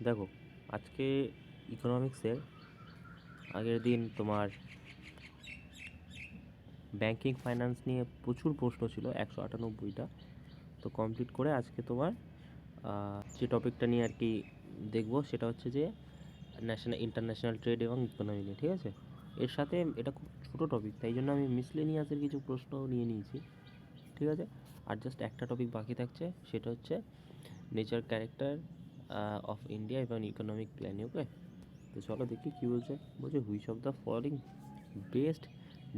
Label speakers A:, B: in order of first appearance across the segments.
A: দেখো, আজকে ইকোনমিক্সের আগের দিন তোমার ব্যাংকিং ফাইন্যান্স নিয়ে প্রচুর প্রশ্ন ছিল, 198টা। তো কমপ্লিট করে আজকে তোমার যে টপিকটা নিয়ে আর কি দেখবো সেটা হচ্ছে যে ইন্টারন্যাশনাল ট্রেড এবং ইকোনমি নিয়ে, ঠিক আছে? এর সাথে এটা খুব ছোটো টপিক, তাই জন্য আমি মিসলেনিয়াসের কিছু প্রশ্ন নিয়ে নিয়েছি, ঠিক আছে? আর জাস্ট একটা টপিক বাকি থাকছে, সেটা হচ্ছে নেচার ক্যারেক্টার অফ ইন্ডিয়া এবং ইকোনমিক প্ল্যান। ওকে, তো চলো দেখি কী বলছে। Which of the following best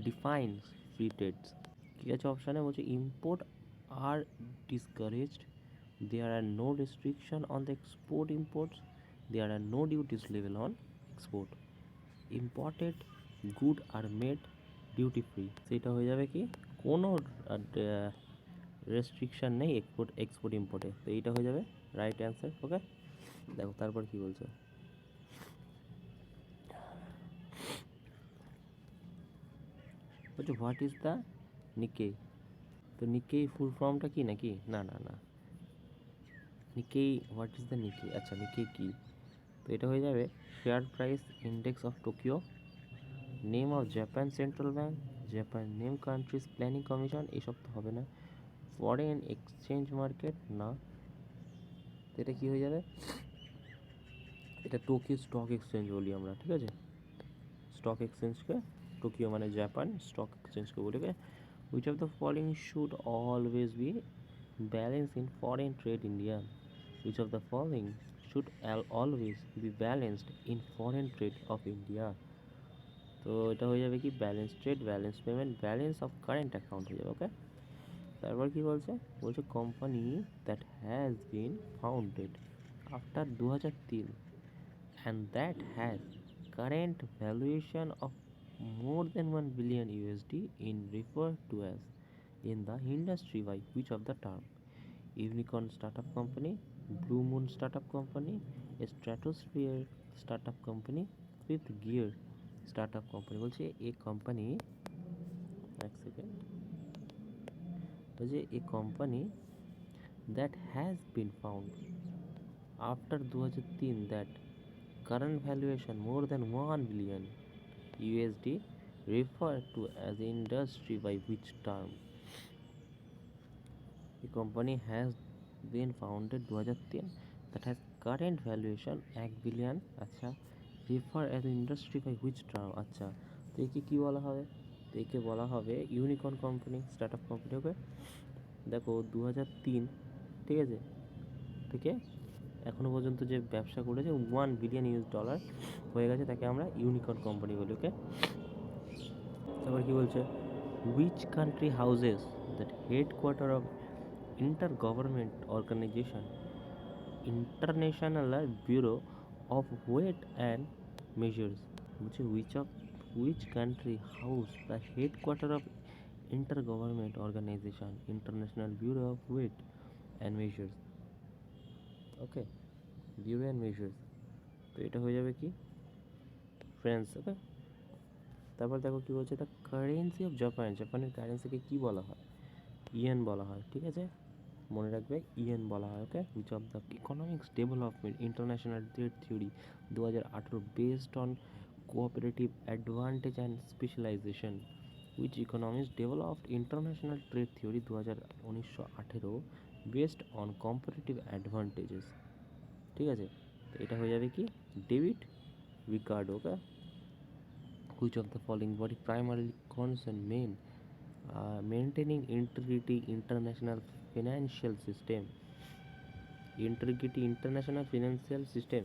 A: defines free trades. ঠিক আছে, অপশানে বলছে import are discouraged, there are no restriction on the export imports, there are no duties level on export, imported good are made duty free। সেটা হয়ে যাবে কি, কোনো restriction নেই এক্সপোর্ট ইম্পোর্টে, তো এইটা হয়ে যাবে রাইট অ্যান্সার। ওকে, দেখো তারপর কি বলছে। হোয়াট ইজ দ্য নিকে। তো নিকেই ফুল ফর্মটা কি নাকি? না না না, নিকেই হোয়াট ইজ দ্য নিকে, আচ্ছা নিকে কি? তো এটা হয়ে যাবে share price index of Tokyo, name of Japan central bank, Japan name countries planning commission, এসব তো হবে না। ফরেন এক্সচেঞ্জ মার্কেট, না। তো এটা কী হয়ে যাবে? এটা টোকিও স্টক এক্সচেঞ্জ বলি আমরা, ঠিক আছে? স্টক এক্সচেঞ্জকে টোকিও মানে জাপান, স্টক এক্সচেঞ্জকে বলি। Which of the following should always be balance in foreign trade India, which of the following should always be balanced in foreign trade of India। তো এটা হয়ে যাবে কি, balance trade, balance payment, balance of current account হয়ে যাবে। Okay, তারপর কি বলছে? Company that has bin founded after 2003 and that has current valuation of more than 1 billion USD in referred to as in the industry by which of the term? Unicorn startup company, Blue Moon startup company, Stratosphere startup company, Fifth Gear startup company। বলছে a company, এক second, বলছে a company that has been found after 2003 that current valuation more than 1 billion USD referred to as industry by which term? The company has been founded 2003 that has current valuation 1 billion, আচ্ছা, refer as industry by which term, আচ্ছা। তো একে কী বলা হবে? তো একে বলা হবে unicorn company, startup company. Okay, দেখো 2003, ঠিক আছে, থেকে এখনও পর্যন্ত যে ব্যবসা করেছে $1 billion হয়ে গেছে, তাকে আমরা ইউনিকর্ন কোম্পানি বলি। ওকে, তারপর কি বলছে? Which country houses that headquarter of intergovernment organisation international bureau of weight and measures. বলছে which country house the headquarter of intergovernment organisation international bureau of weight and measures. Okay, bureau and measures, তো এটা হয়ে যাবে কি, France. ওকে, তারপর দেখো কি বলছে, দ্য কারেন্সি অফ জাপান, জাপানের কারেন্সিকে কী বলা হয়? ইয়েন বলা হয়, ঠিক আছে, মনে রাখবে ইয়েন বলা হয়। Okay, which of the economics development international trade theory 2018 based on cooperative advantage and specialisation, which economics developed international trade theory 1918 based on comparative advantages. ঠিক আছে, তো এটা হয়ে যাবে কি, David Ricardo. Okay, which of the following body primarily concern maintaining integrity international financial system, integrity international financial system।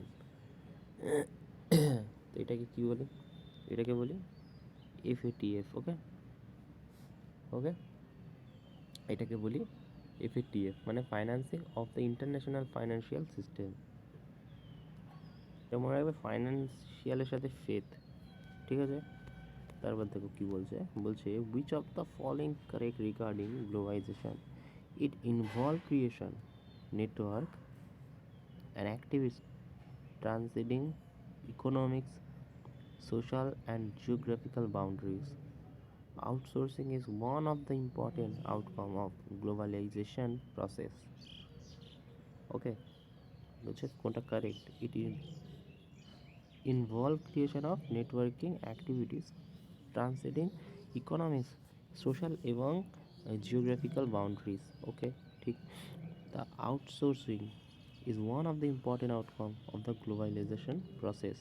A: তো এটাকে কি বলি? এটাকে বলি FATF। ওকে, ওকে, এটাকে বলি FATF, মানে financing of the international financial system. এটা মনে রাখবে, ফাইন্যান্সিয়ালের সাথে ফেথ, ঠিক আছে। তারপর দেখো কি বলছে, which of the following correct regarding globalization? It involve creation network and activists transcending economics, social and geographical boundaries. Outsourcing is one of the important outcome of globalization process. Okay, বলছে কোনটা correct, it involve creation of networking activities transcending economics, social এবং geographical boundaries. ওকে, ঠিক। The outsourcing is one of the important outcome of the globalization process.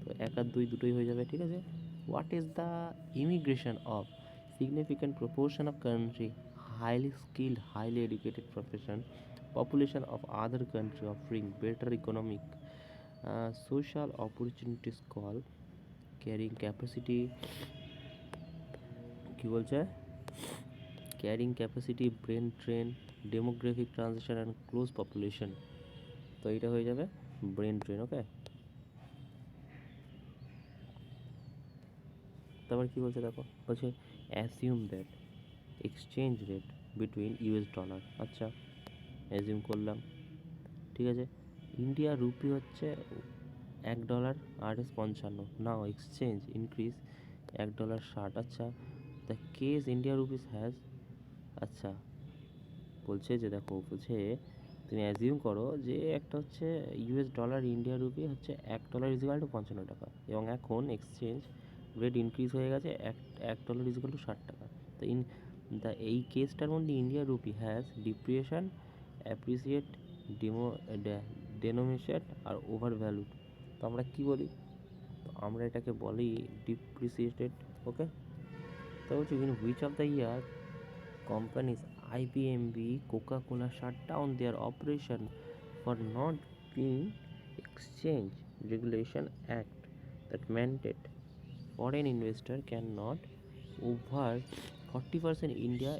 A: তো এক আর দুই দুটোই হয়ে যাবে, ঠিক আছে। What is the immigration of significant proportion of country highly skilled, highly educated profession, population of other country offering better economic social opportunities call carrying capacity, কি বলছে, carrying capacity, brain train, demographic transition and close population. তো এটা হয়ে যাবে brain train. ওকে, তারপর কি বলছে দেখো, বলছে assume that exchange rate between US dollar. আচ্ছা, অ্যাজিউম করলাম, ঠিক আছে। ইন্ডিয়া রুপি হচ্ছে $1.58। নাও এক্সচেঞ্জ ইনক্রিজ $1.60। আচ্ছা, the case India rupees has, আচ্ছা বলছে যে দেখো, বলছে তুমি অ্যাজিউম করো যে একটা হচ্ছে ইউএস ডলার ইন্ডিয়া রুপি হচ্ছে $1 = 55 টাকা, এবং এখন এক্সচেঞ্জ রেট ইনক্রিজ হয়ে গেছে $1 = 60 টাকা। তো এই কেসটার মধ্যে India rupee has depreciation, appreciate, denomination আর ওভার ভ্যালু। তো আমরা কি বলি, তো আমরা এটাকে বলি ডিপ্রিসিয়েটেড। ওকে, তো বলছি in which of the year companies IBM, Coca-Cola shut down their operation for not being Exchange Regulation Act that mandate foreign investor cannot over 40% India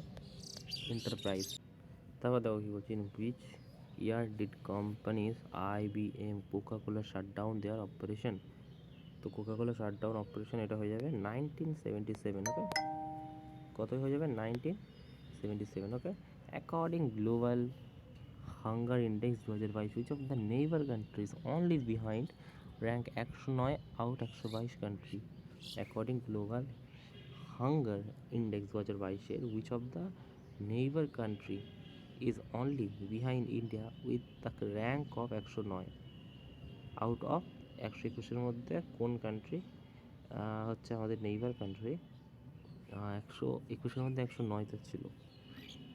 A: enterprise. তারপর দেখো কি বলছি, in which year did companies IBM, Coca-Cola shut down their operation? তো Coca-Cola shut down operation এটা হয়ে যাবে 1977। Okay, কতই হয়ে যাবে 1977। Okay, according global hunger index 2022, which of the neighbor countries only behind rank 109 out 122 country? According global hunger index 2022 which of the neighbor country is only behind India with the rank of 109 out of 121 মধ্যে কোন country হচ্ছে আমাদের neighbour country 121 মধ্যে 109তে ছিল।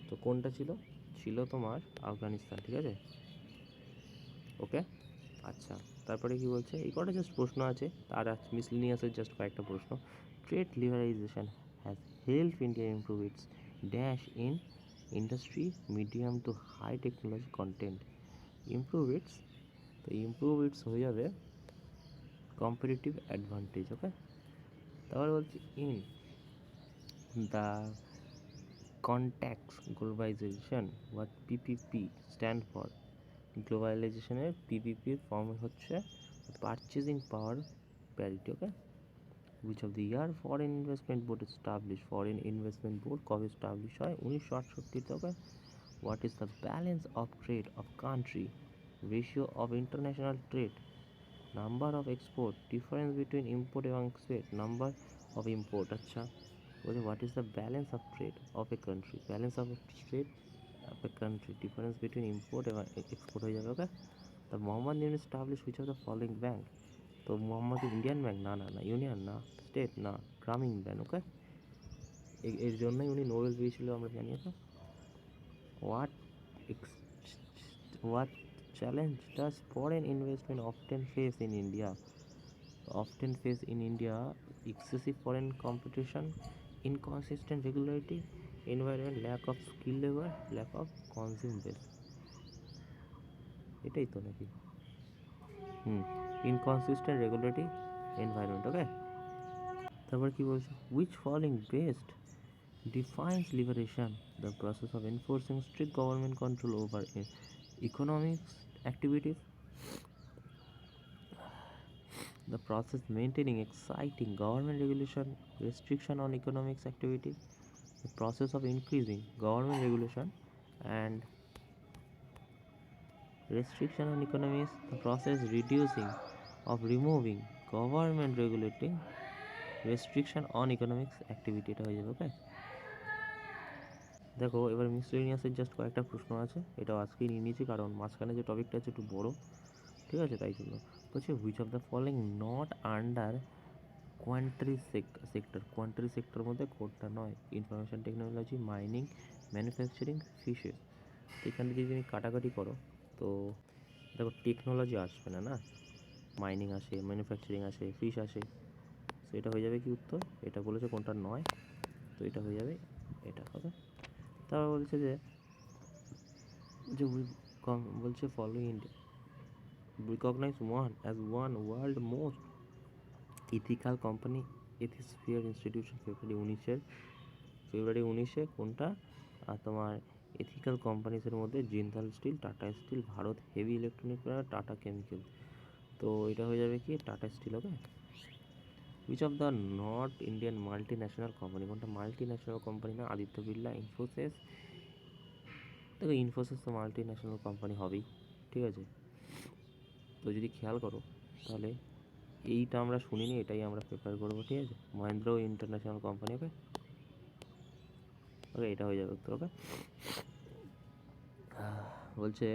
A: তো কোনটা ছিল, ছিল তোমার আফগানিস্তান, ঠিক আছে। ওকে, আচ্ছা তারপরে কি বলছে, এই কটা জাস্ট প্রশ্ন আছে, আর মিসলিনিয়াসের জাস্ট কয়েকটা প্রশ্ন। Trade liberalisation has help India improve its dash in industry medium to high technology content. Improve its, তো ইমপ্রুভ ইটস হয়ে যাবে কম্পিটিটিভ অ্যাডভান্টেজ। ওকে, তারপরে বলছি in the contacts globalisation what PPP stand for. গ্লোবালাইজেশনের পিপিপির form হচ্ছে purchasing power parity. Okay, which of the year foreign investment board establish, foreign investment board কবে establish হয়, 1968। Okay, what is the balance of trade of country, ratio of international trade, number of export, difference between import এবং export, number of import. আচ্ছা বলছে what is the balance of trade of a country, balance of trade of a country, difference between import এবং export হয়ে যাবে। Okay, the Mohammad name establish which of the following bank. তো Mohammad Indian bank, না না না, union না, state না, গ্রামীণ ব্যাংক। ওকে, এর জন্যই উনি নোবেল পেয়েছিল আমরা জানি। তো what what challenge does foreign investment often face in India? Often face in India excessive foreign competition, inconsistent regulatory environment, lack of skilled labor, lack of consumer base। এটাই তো নাকি, ইনকনসিস্টেন্ট রেগুলেটরি এনভায়রনমেন্ট। ওকে, তারপর কি বলছে, which following best defines liberation, the process of enforcing strict government control over economic activities, the process maintaining exciting government regulation, restriction on economic activity, the process of increasing government regulation and restriction on economics, the process reducing of removing government regulating restriction on economics activity। এটা হয়ে যাবে। ওকে, দেখো এবার মিসলেনিয়াসের just কয়েকটা প্রশ্ন আছে, এটাও আজকেই নিয়ে নিয়েছি কারণ মাঝখানে যে টপিকটা আছে একটু বড়, ঠিক আছে, তাই জন্য বলছে which of the following not under কোয়ান্টারি সেক্টর মধ্যে কোডটা নয়, information technology, mining, manufacturing, fishes. এখানে যদি তুমি কাটাকাটি করো তো দেখো টেকনোলজি আসবে না, না মাইনিং আসে, ম্যানুফ্যাকচারিং আসে, ফিশ আসে, তো এটা হয়ে যাবে কি উত্তর, এটা বলেছে কোনটা নয়, তো এটা হয়ে যাবে, এটা হবে। তারপর বলছে যে যে বলছে following recognize one as one world most ethical company ethisphere institution February 19-এ কোনটা, আর তোমার এথিক্যাল কোম্পানিসের মধ্যে Jindal steel, Tata steel, Bharat heavy electronic, Tata chemical, তো এটা হয়ে যাবে কি Tata steel. Okay, which of the not Indian multinational company, কোনটা মাল্টি ন্যাশনাল কোম্পানি না, আদিত্য বিড়লা, ইনফোসিস। দেখো ইনফোসিস তো মাল্টি ন্যাশনাল কোম্পানি হবেই, ঠিক আছে, তো যদি খেয়াল করো তাহলে এইটা আমরা শুনিনি, এটাই আমরা প্রেফার করবো, ঠিক আছে, মহেন্দ্র ইন্টারন্যাশনাল কোম্পানি। ওকে ওকে, এটা হয়ে যাবে উত্তর। ওকে, বলছে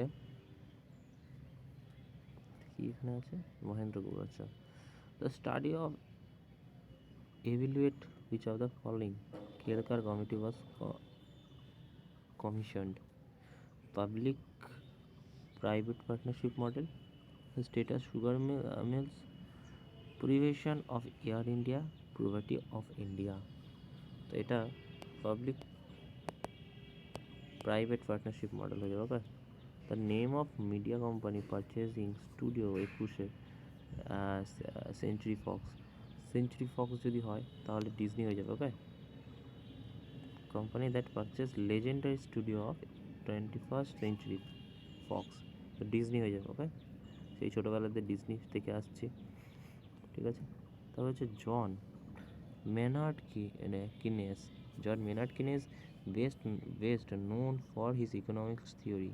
A: কি এখানে আছে মহেন্দ্র গ্রুপ, আচ্ছা, the study of evaluate which of the following Kerkar committee was commissioned, public private partnership model, status sugar mills, prevention of Air India, poverty of India, তো এটা পাবলিক প্রাইভেট পার্টনারশিপ মডেল হয়ে যাবে। Okay, the name of media company purchasing studio 21-এ century fox যদি হয় তাহলে Disney হয়ে যাবে। Okay, company that purchase legendary studio of 21st century fox, তো ডিজনি হয়ে যাবে। ওকে, সেই ছোটোবেলাতে ডিজনি থেকে আসছে, ঠিক আছে। তারপর হচ্ছে John Maynard Keynes, best known for his economics theory,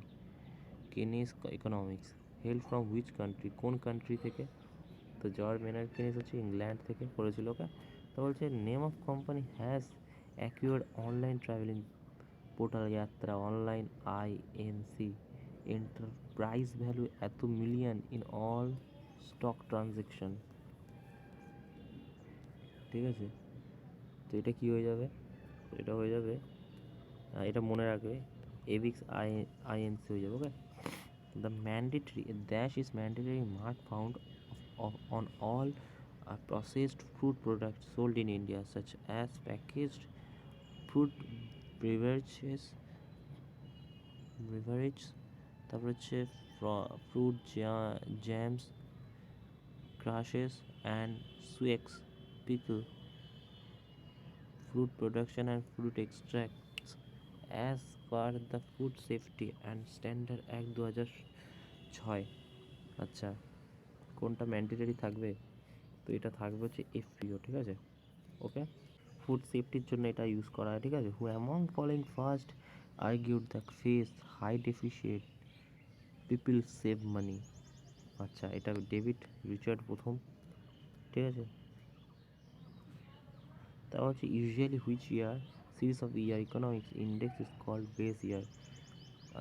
A: Keynes economics, hail from which country, কোন কান্ট্রি থেকে, তো জর্জ মেনার্ড কেনিস হচ্ছে ইংল্যান্ড থেকে পড়েছিল। ওকে, তো বলছে name of company has acquired online travelling portal Yatra online Inc, enterprise value এত million in all stock transaction, ঠিক আছে, তো এটা কি হয়ে যাবে, এটা হয়ে যাবে, এটা মনে রাখবে, এভিক্স আইএনসি হয়ে যাবে। ওকে, the mandatory dash is mandatory mark found on all processed food products sold in India such as packaged food, beverage, তারপর হচ্ছে fruit jams, crushes and sweets, pickle, fruit production and fruit extracts as per the Food Safety and Standard Act 2006। আচ্ছা, কোনটা mandatory থাকবে, তো এটা থাকবে হচ্ছে FPO, ঠিক আছে। ওকে, ফুড সেফটির জন্য এটা ইউজ করা হয়, ঠিক আছে। Who among following first argued the face high deficient people save money, আচ্ছা, এটা ডেভিড রিচার্ড প্রথম, ঠিক আছে। তারপর হচ্ছে usually which year series of year economics index is called base year,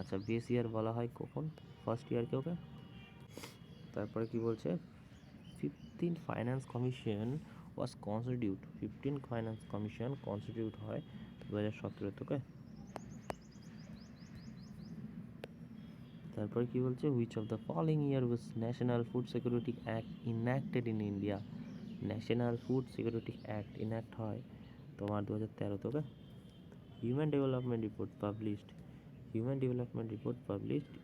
A: আচ্ছা বেস ইয়ার বলা হয় কখন, ফার্স্ট ইয়ারকে। ওকে, তারপরে কি বলছে 15 ফাইন্যান্স কমিশন কনস্টিটিউট হয় 2017। ওকে, তারপরে কি বলছে which of the following year was national food security act enacted in India, national food security act enact হয় তোমার 2013। Okay, human development report published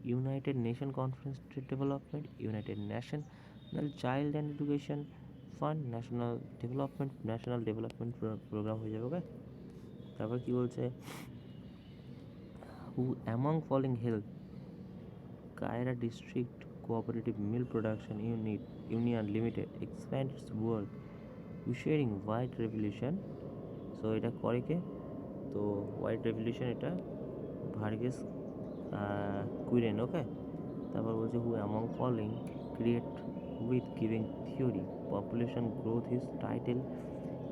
A: united nation conference development, united national child and education fund, national development programme হয়ে যাবে। Okay, তারপর কি বলছে who among following help Kaira district cooperative milk production union limited expand its work ushering white revolution, so এটা করে কে, তো white revolution এটা ভার্গেস কুইরেন। Okay, তারপর বলছে who among following create with giving theory population growth is title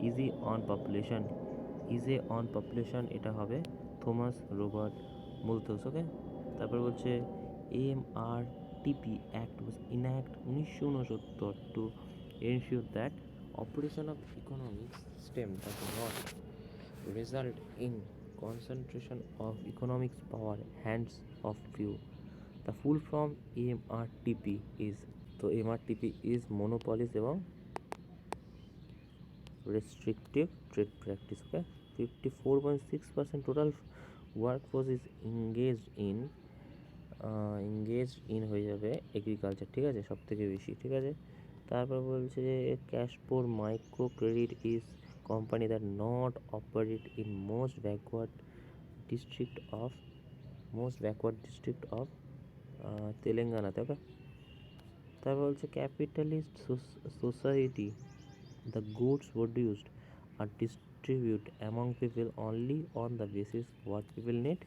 A: essay on population, এটা হবে Thomas Robert Malthus. Okay, তারপর বলছে MRTP act was enact 1969 to ensure that operation of economic system does not result in concentration of economics power hands of few. The full form MRTP is, তো MRTP is monopolies এবং restrictive trade practice. Okay, 54.6% total workforce is engaged in হয়ে যাবে agriculture, ঠিক আছে, সব থেকে বেশি, ঠিক আছে। তারপর বলছে যে cash for micro credit is company that not operate in most backward district of তেলেঙ্গানাতে। ওকে, তারপর বলছে capitalist society the goods produced are distributed among people only on the basis what people need,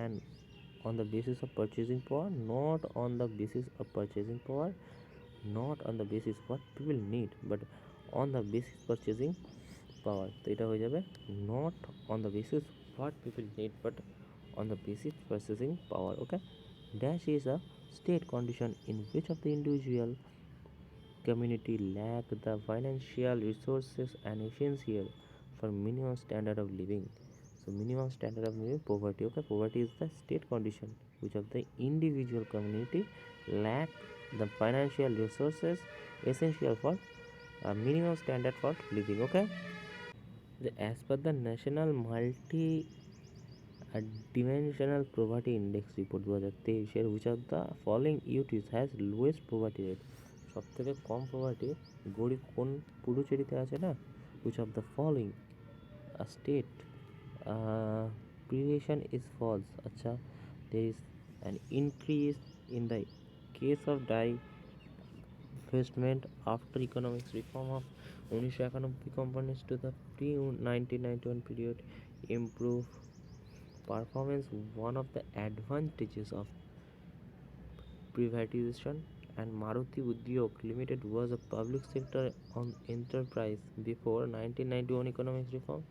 A: and on the basis of purchasing power, not on the basis of purchasing power, not on the basis what people need, but on the basis purchasing power. তো এটা হয়ে যাবে not on the basis what people need but on the basis purchasing power. Okay, dash is a state condition in which of the individual community lack the financial resources and essential for minimum standard of living. So minimum standard of living, poverty. Okay, poverty is the state condition which of the individual community lack the financial resources essential for minimum standard for living. Okay, as per the national multi dimensional poverty index report 2023, which of the following UTs has lowest poverty rate? সব থেকে কম poverty গরিব কোন পুডুচেরিতে আছে না, which of the following state privation is false. আচ্ছা, there is an increase in the case of divestment after economics reform of 1991 companies to the pre-1991 period improve performance. One of the advantages of privatization and Maruti Udyog Limited was a public sector enterprise before 1991 economic reform.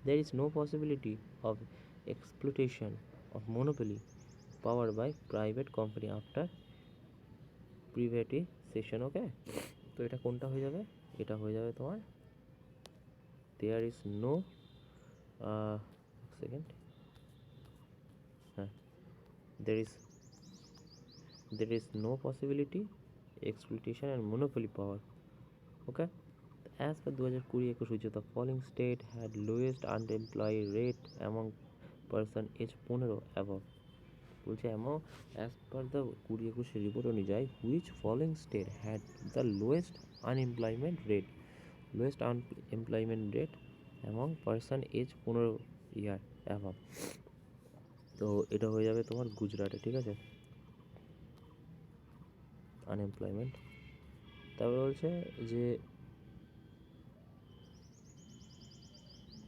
A: There is no possibility of exploitation of monopoly power by private company after privatization. Okay, তো এটা কোনটা হয়ে যাবে? এটা হয়ে যাবে তোমার there is no second there is no possibility exploitation and monopoly power. Okay, as per 2020-21, the following state had lowest unemployment rate among person age 15 above. বলছে as per the 2021 report অনুযায়ী which following state had the lowest unemployment rate among person age 15 year above? তো এটা হয়ে যাবে তোমার গুজরাটে, ঠিক আছে, আনএমপ্লয়মেন্ট। তারপর বলছে যে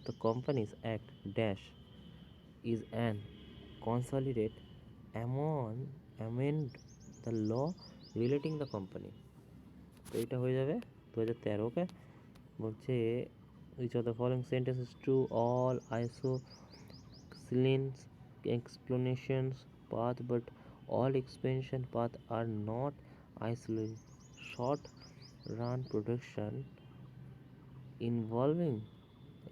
A: the Companies Act dash is an consolidate amend the law relating the company. তো এটা হয়ে যাবে 2013। ওকে, বলছে which of the following sentence is true? All isosceles explanations path but all expansion path are not isolated. Short run production involving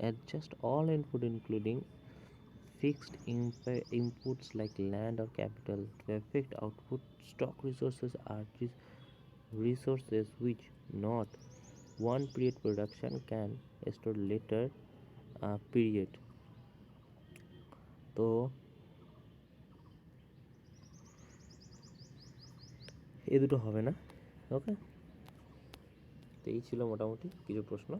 A: adjust all input including fixed inputs like land or capital to affect output. Stock resources are resources which not one period production can store later period. তো এই দুটো হবে না। ওকে, তো এই ছিল মোটামুটি কিছু প্রশ্ন।